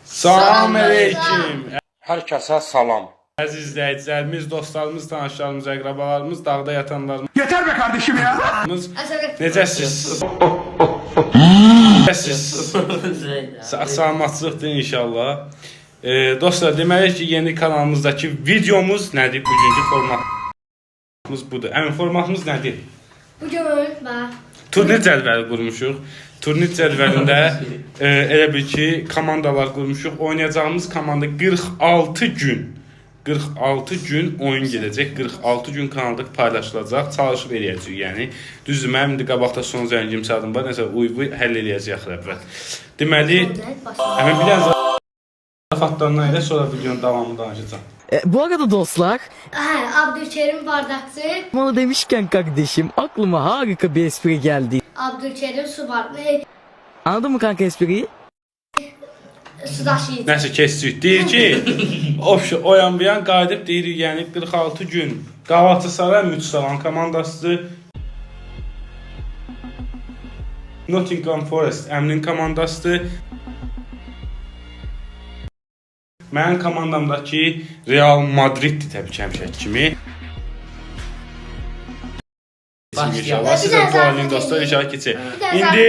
Salam əleykum. Hər kəsə salam. Əziz izləyicilərimiz, dostlarımız, tanışlarımız, əqrabalarımız, dağda yatanlarımız. Yeter be kardeşim ya. Necəsiz? Necəsiz? Salamatçılıqdır inşallah. Dostlar, deməli ki, yeni kanalımızdakı videomuz nədir? Bugünkü formatımız budur. Əmin formatımız nədir? Bugün Turnir cədvəli qurmuşuq. Turnir cədvəlində elə bil ki, komandalar qurmuşuq. Oynayacağımız komanda 46 gün oyun gedəcək. 46 gün kanalda paylaşılacaq. Çalışıb eləyəcəyik, yəni. Düzdür, mənim indi qabaqda son zəngim çaldım var. Nəsə uyğu həll eləyəcək əvvəl. Deməli, həmin bir az zarafatlarından elə sonra videonun davamını danışacağım. Bu arada dostlar, Abdülkerim Bardakçı, bana demişken kardeşim aklıma harika bir espri geldi. Abdülkerim Subartlı, Anladın mı kanka espriyi? Sudaşıyıcı. Nəsə keçdik. Deyir ki, oyan bir yan qayıdıb deyir, yəni 46 gün Galatasaray Mütsalan komandasıdır. Nottingham Forest Əmrin komandasıdır. Mənim komandamdakı Real Madriddir təbii ki, həmişəki kimi. İnşallah sizə bu halini dostlar inşallah keçək. İndi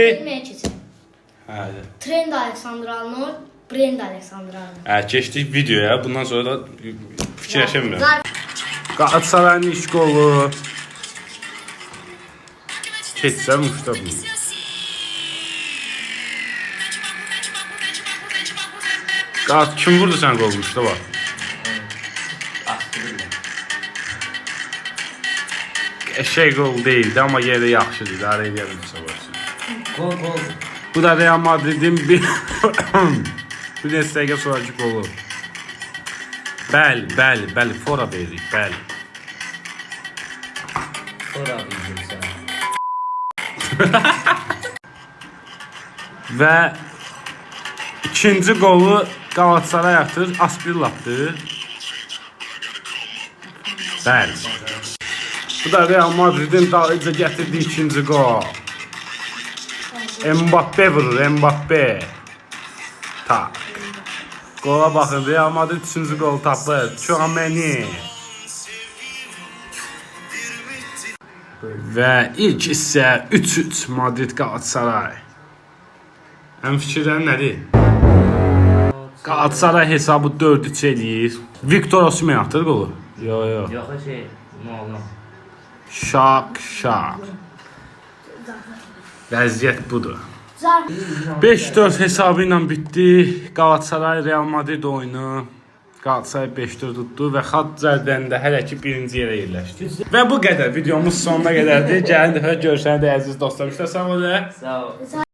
Trend Alexander Arnold, Brand Alexander Arnold. keçdik videoya. Bundan sonra da fikirləşəmirəm. Galatasarayın iş qolu. Keçsəm uçda bunu. Kim vurdu sən qol uçda var? Şey qol deyildi, amma yerdə yaxşıdır. İdarə edə bilirsə. Gol. Bu da Real Madrid'in bir dəstəyə sonraki qolu. Bəli, fora veririk, bəli. Sonra bilirsən. Və ikinci qolu Galatasaray atır, Aspirlatdır. Bəli. Bu da Real Madrid'in dalınca gətirdiyi ikinci qol. Mbappe vurur, Mbappe. Tak. Qola baxın, Real Madrid üçüncü qol tapır. Tchouaméni. Və ilk hissə 3-3 Madrid Galatasaray. Ən fikirlərin nədir? Galatasaray hesabı 4-3 eləyir. Victor Osimhen atır qolu. Yox. Yox, nə oldu? Şak. Vəziyyət budur. 5-4 hesabı ilə bitdi. Galatasaray Real Madrid oyunu. Galatasaray 5-4 tutdu və xat cədvəlində hələ ki birinci yerə yerləşdi. Və bu qədər videomuz sonuna qədərdir. Gələn dəfə görüşənə də əziz dostlar. Sağ olun. Sağ ol.